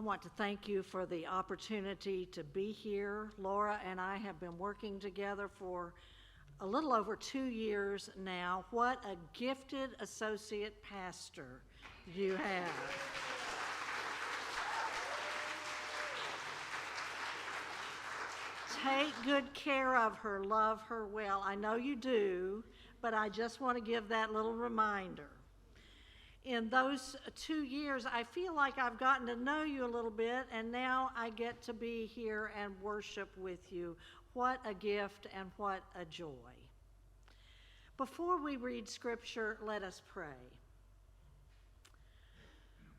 want to thank you for the opportunity to be here. Laura and I have been working together for a little over 2 years now. What a gifted associate pastor you have. Take good care of her, love her well. I know you do, but I just want to give that little reminder. In those 2 years, I feel like I've gotten to know you a little bit, and now I get to be here and worship with you. What a gift and what a joy. Before we read scripture, let us pray.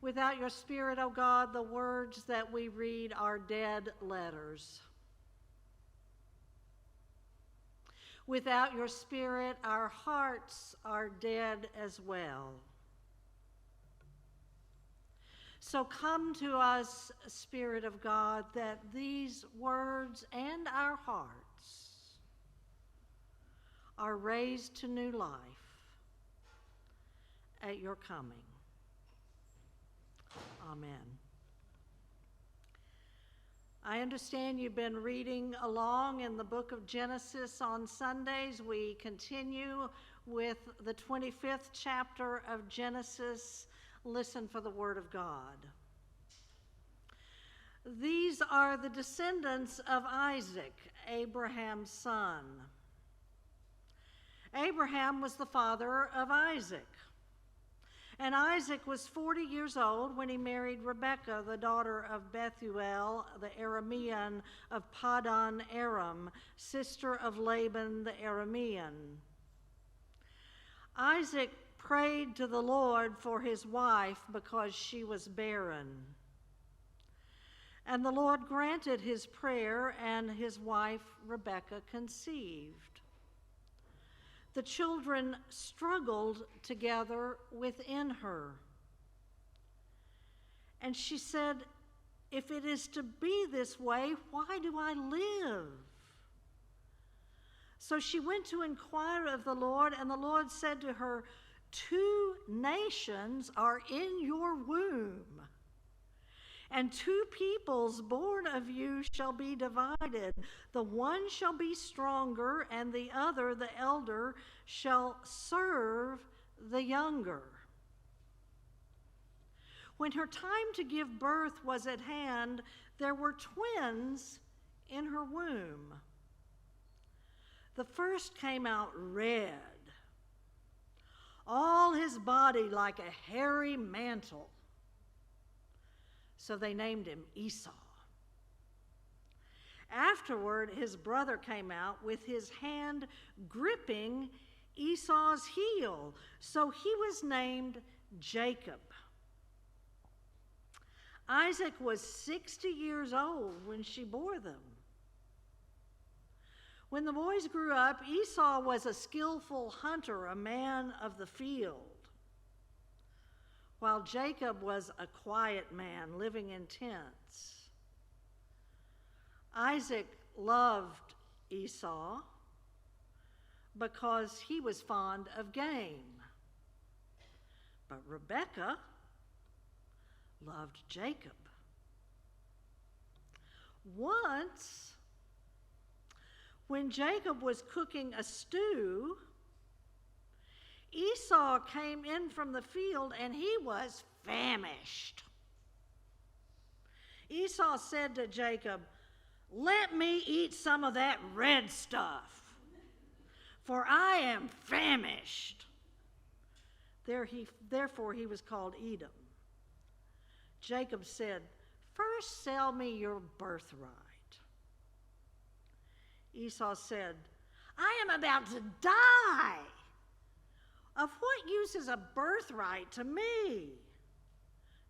Without your Spirit, O God, the words that we read are dead letters. Without your Spirit, our hearts are dead as well. So come to us, Spirit of God, that these words and our hearts are raised to new life at your coming. Amen. I understand you've been reading along in the book of Genesis on Sundays. We continue with the 25th chapter of Genesis. Listen for the word of God. These are the descendants of Isaac, Abraham's son. Abraham was the father of Isaac. And Isaac was 40 years old when he married Rebekah, the daughter of Bethuel, the Aramean of Paddan Aram, sister of Laban the Aramean. Isaac prayed to the Lord for his wife because she was barren. And the Lord granted his prayer, and his wife Rebekah conceived. The children struggled together within her. And she said, "If it is to be this way, why do I live?" So she went to inquire of the Lord, and the Lord said to her, "2 nations are in your womb, and 2 peoples born of you shall be divided. The one shall be stronger, and the other, the elder, shall serve the younger." When her time to give birth was at hand, there were twins in her womb. The first came out red, all his body like a hairy mantle. So they named him Esau. Afterward, his brother came out with his hand gripping Esau's heel. So he was named Jacob. Isaac was 60 years old when she bore them. When the boys grew up, Esau was a skillful hunter, a man of the field, while Jacob was a quiet man living in tents. Isaac loved Esau because he was fond of game, but Rebekah loved Jacob. Once, when Jacob was cooking a stew, Esau came in from the field, and he was famished. Esau said to Jacob, "Let me eat some of that red stuff, for I am famished." Therefore he was called Edom. Jacob said, "First sell me your birthright." Esau said, "I am about to die. Of what use is a birthright to me?"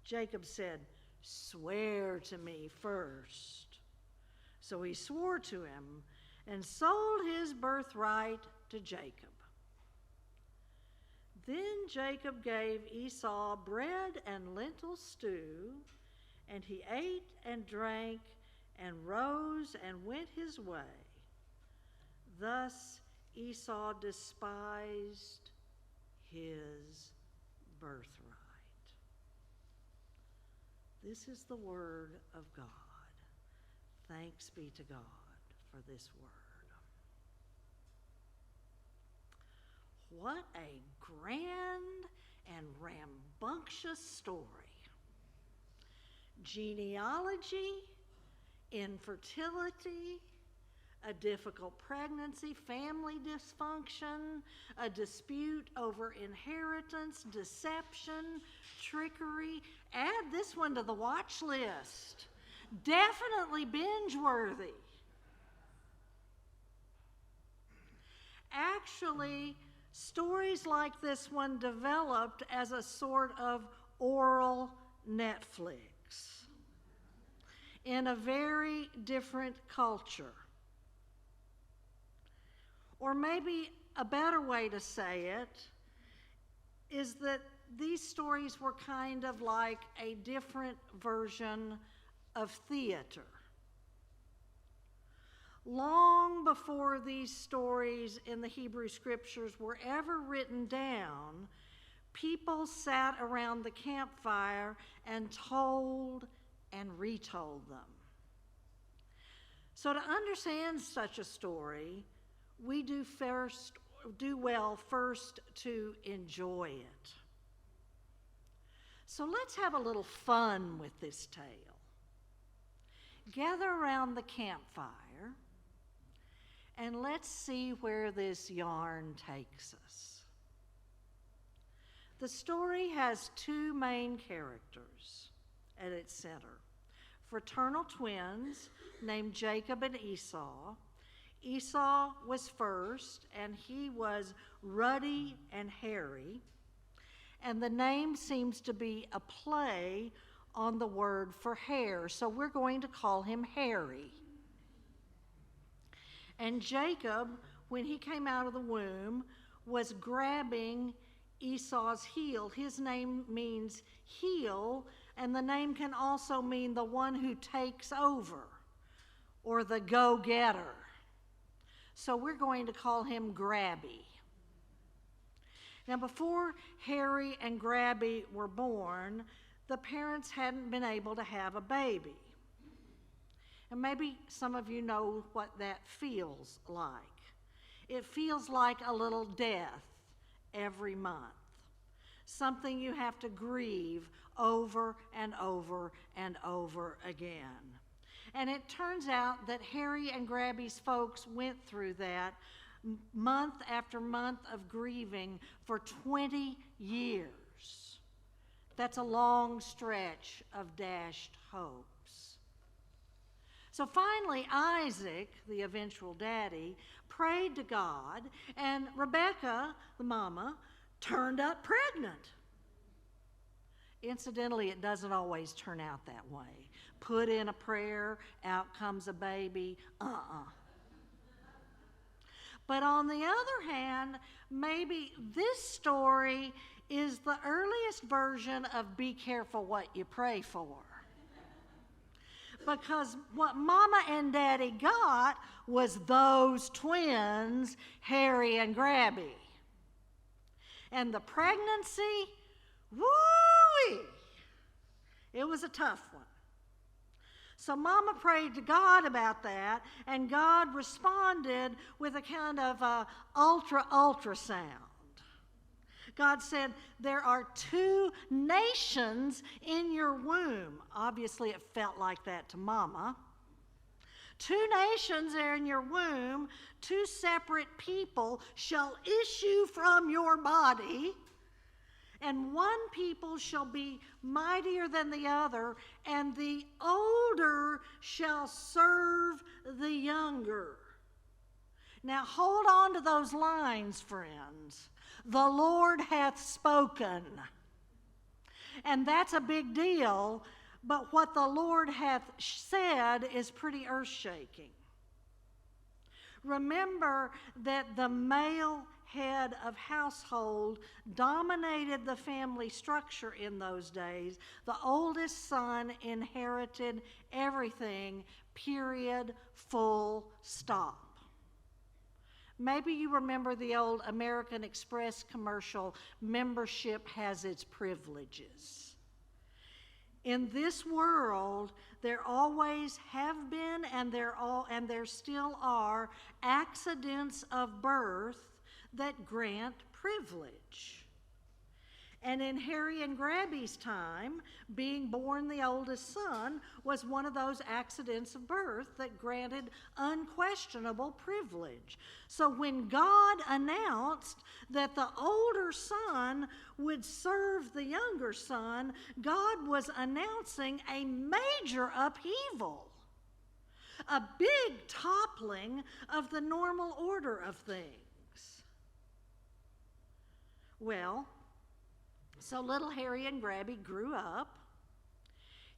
Jacob said, "Swear to me first." So he swore to him and sold his birthright to Jacob. Then Jacob gave Esau bread and lentil stew, and he ate and drank and rose and went his way. Thus Esau despised his birthright. This is the word of God. Thanks be to God for this word. What a grand and rambunctious story. Genealogy, infertility, a difficult pregnancy, family dysfunction, a dispute over inheritance, deception, trickery. Add this one to the watch list. Definitely binge-worthy. Actually, stories like this one developed as a sort of oral Netflix in a very different culture. Or maybe a better way to say it is that these stories were kind of like a different version of theater. Long before these stories in the Hebrew Scriptures were ever written down, people sat around the campfire and told and retold them. So to understand such a story, we do well first to enjoy it. So let's have a little fun with this tale. Gather around the campfire and let's see where this yarn takes us. The story has two main characters at its center. Fraternal twins named Jacob and Esau. Esau was first, and he was ruddy and hairy, and the name seems to be a play on the word for hair, so we're going to call him Hairy. And Jacob, when he came out of the womb, was grabbing Esau's heel. His name means heel, and the name can also mean the one who takes over, or the go-getter. So we're going to call him Grabby. Now, before Harry and Grabby were born, the parents hadn't been able to have a baby. And maybe some of you know what that feels like. It feels like a little death every month, something you have to grieve over and over and over again. And it turns out that Harry and Grabby's folks went through that month after month of grieving for 20 years. That's a long stretch of dashed hopes. So finally, Isaac, the eventual daddy, prayed to God, and Rebecca, the mama, turned up pregnant. Incidentally, it doesn't always turn out that way. Put in a prayer, out comes a baby, But on the other hand, maybe this story is the earliest version of be careful what you pray for. Because what Mama and Daddy got was those twins, Harry and Grabby. And the pregnancy, woo-wee, it was a tough one. So Mama prayed to God about that, and God responded with a kind of ultrasound. God said, there are 2 nations in your womb. Obviously, it felt like that to Mama. 2 nations are in your womb. 2 separate people shall issue from your body. And one people shall be mightier than the other, and the older shall serve the younger. Now hold on to those lines, friends. The Lord hath spoken. And that's a big deal, but what the Lord hath said is pretty earth-shaking. Remember that the male head of household dominated the family structure in those days. The oldest son inherited everything, period, full stop. Maybe you remember the old American Express commercial, membership has its privileges. In this world, there always have been and there still are accidents of birth that grant privilege. And in Harry and Grabby's time, being born the oldest son was one of those accidents of birth that granted unquestionable privilege. So when God announced that the older son would serve the younger son, God was announcing a major upheaval, a big toppling of the normal order of things. Well, so little Harry and Grabby grew up.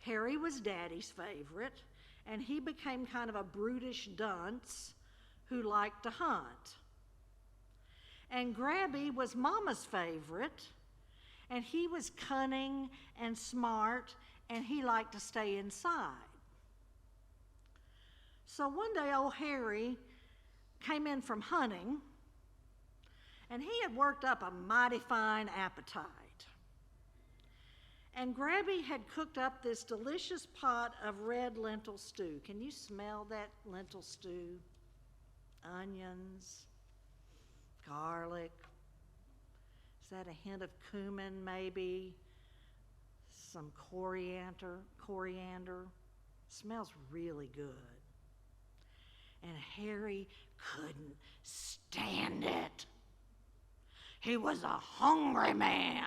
Harry was Daddy's favorite, and he became kind of a brutish dunce who liked to hunt. And Grabby was Mama's favorite, and he was cunning and smart, and he liked to stay inside. So one day old Harry came in from hunting, and he had worked up a mighty fine appetite. And Grabby had cooked up this delicious pot of red lentil stew. Can you smell that lentil stew? Onions, garlic. Is that a hint of cumin maybe? Some coriander. Smells really good. And Harry couldn't stand it. He was a hungry man.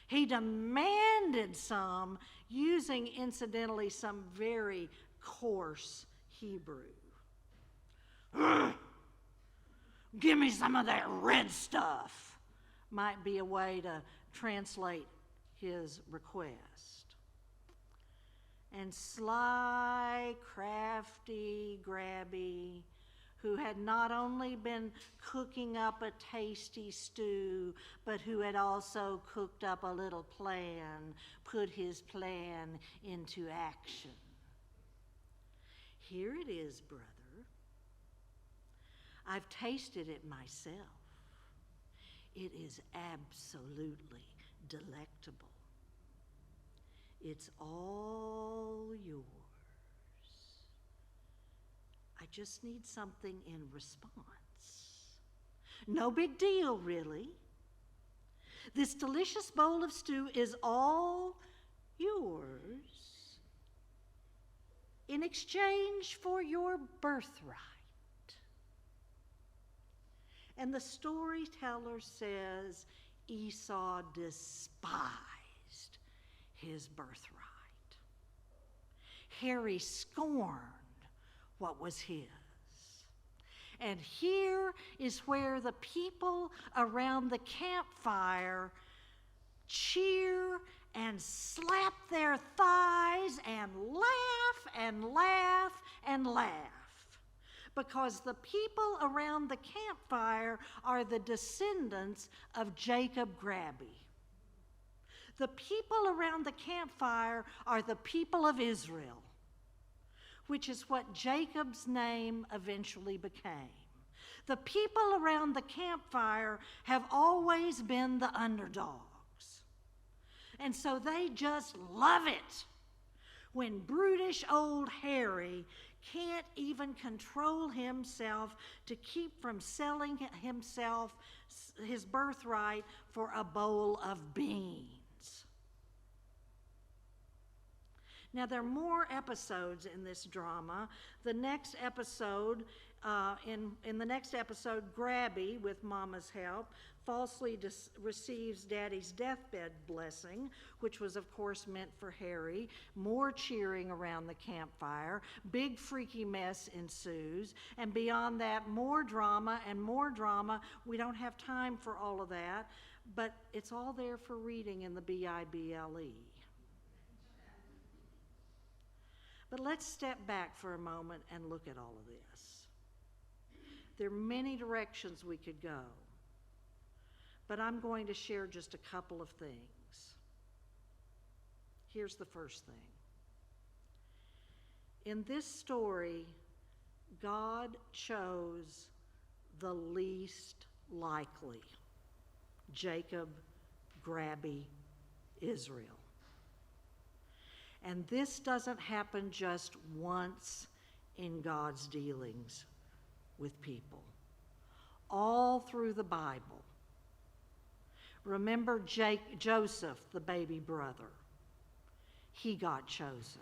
He demanded some, using, incidentally, some very coarse Hebrew. Give me some of that red stuff, might be a way to translate his request. And sly, crafty Grabby, who had not only been cooking up a tasty stew, but who had also cooked up a little plan, put his plan into action. Here it is, brother. I've tasted it myself. It is absolutely delectable. It's all yours. I just need something in response. No big deal, really. This delicious bowl of stew is all yours in exchange for your birthright. And the storyteller says Esau despised his birthright. Harry scorned what was his. And here is where the people around the campfire cheer and slap their thighs and laugh and laugh and laugh. Because the people around the campfire are the descendants of Jacob Grabby. The people around the campfire are the people of Israel, which is what Jacob's name eventually became. The people around the campfire have always been the underdogs. And so they just love it when brutish old Harry can't even control himself to keep from selling himself his birthright for a bowl of beans. Now, there are more episodes in this drama. The next episode, in the next episode, Grabby, with Mama's help, falsely receives Daddy's deathbed blessing, which was, of course, meant for Harry. More cheering around the campfire. Big freaky mess ensues. And beyond that, more drama and more drama. We don't have time for all of that, but it's all there for reading in the Bible. But let's step back for a moment and look at all of this. There are many directions we could go, but I'm going to share just a couple of things. Here's the first thing. In this story, God chose the least likely, Jacob, Grabby, Israel. And this doesn't happen just once in God's dealings with people. All through the Bible. Remember Joseph, the baby brother. He got chosen.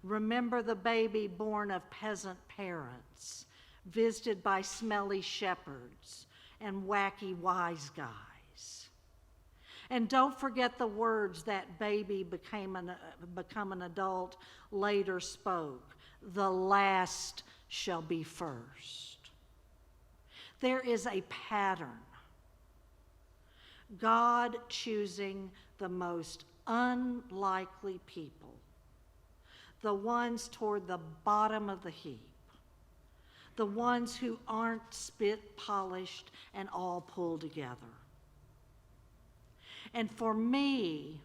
Remember the baby born of peasant parents, visited by smelly shepherds and wacky wise guys. And don't forget the words that baby become an adult later spoke. The last shall be first. There is a pattern. God choosing the most unlikely people, the ones toward the bottom of the heap, the ones who aren't spit polished and all pulled together. And for me,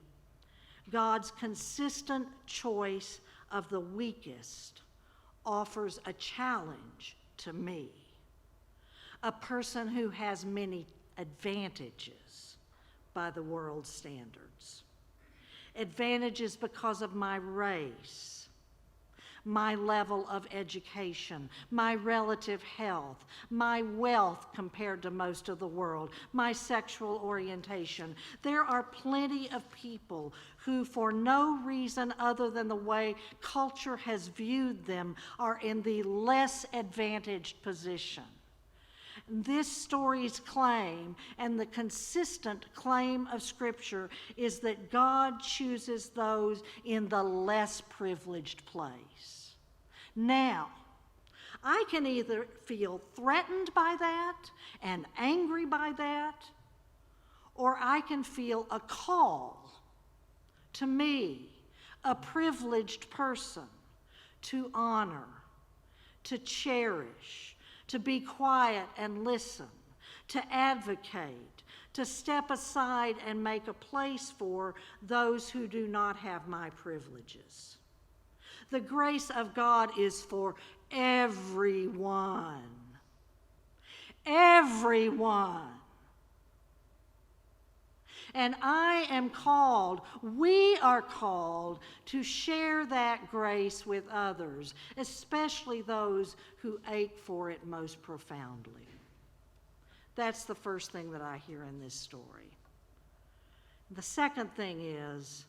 God's consistent choice of the weakest offers a challenge to me, a person who has many advantages by the world's standards. Advantages because of my race, my level of education, my relative health, my wealth compared to most of the world, my sexual orientation. There are plenty of people who, for no reason other than the way culture has viewed them, are in the less advantaged position. This story's claim, and the consistent claim of Scripture, is that God chooses those in the less privileged place. Now, I can either feel threatened by that and angry by that, or I can feel a call to me, a privileged person, to honor, to cherish, to be quiet and listen, to advocate, to step aside and make a place for those who do not have my privileges. The grace of God is for everyone. Everyone. And I am called, we are called to share that grace with others, especially those who ache for it most profoundly. That's the first thing that I hear in this story. The second thing is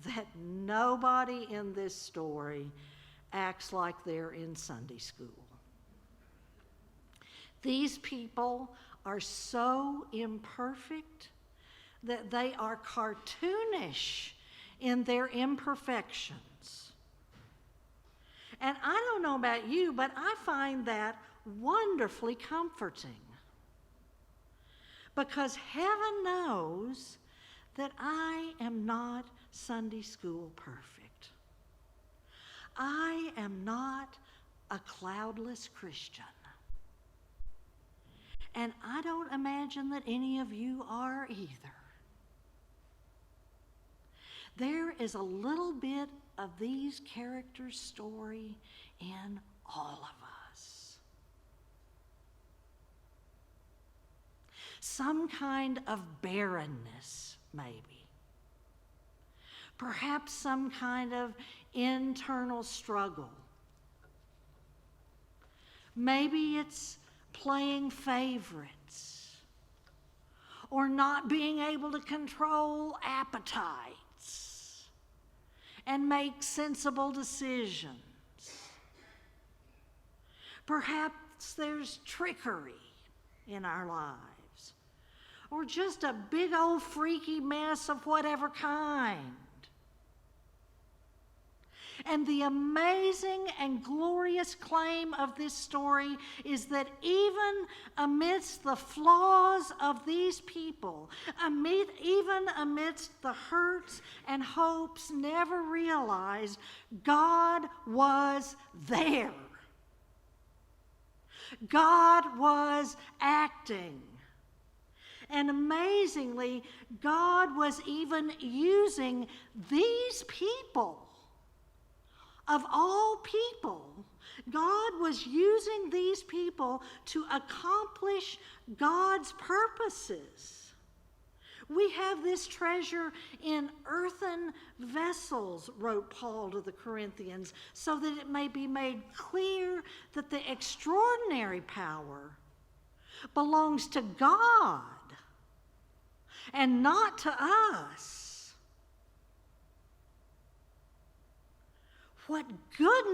that nobody in this story acts like they're in Sunday school. These people are so imperfect that they are cartoonish in their imperfections. And I don't know about you, but I find that wonderfully comforting. Because heaven knows that I am not Sunday school perfect. I am not a cloudless Christian. And I don't imagine that any of you are either. There is a little bit of these characters' story in all of us. Some kind of barrenness, maybe. Perhaps some kind of internal struggle. Maybe it's playing favorites or not being able to control appetites and make sensible decisions. Perhaps there's trickery in our lives, or just a big old freaky mess of whatever kind. And the amazing and glorious claim of this story is that even amidst the flaws of these people, even amidst the hurts and hopes never realized, God was there. God was acting. And amazingly, God was even using these people. Of all people, God was using these people to accomplish God's purposes. We have this treasure in earthen vessels, wrote Paul to the Corinthians, so that it may be made clear that the extraordinary power belongs to God and not to us. What good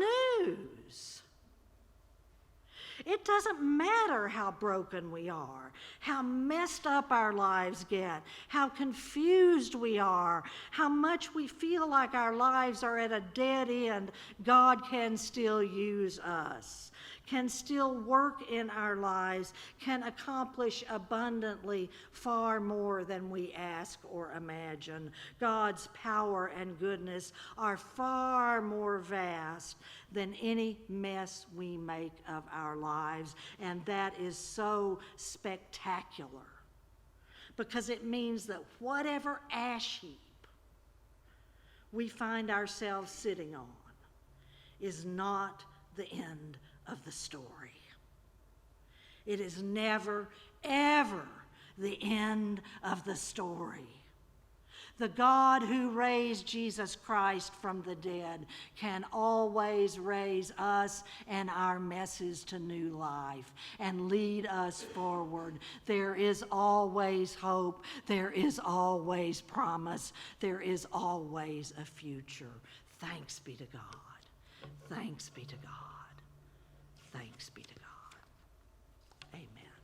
news! It doesn't matter how broken we are, how messed up our lives get, how confused we are, how much we feel like our lives are at a dead end. God can still use us, can still work in our lives, can accomplish abundantly far more than we ask or imagine. God's power and goodness are far more vast than any mess we make of our lives, and that is so spectacular, because it means that whatever ash heap we find ourselves sitting on is not the end of the story. It is never, ever the end of the story. The God who raised Jesus Christ from the dead can always raise us and our messes to new life and lead us forward. There is always hope. There is always promise. There is always a future. Thanks be to God. Thanks be to God. Thanks be to God. Amen.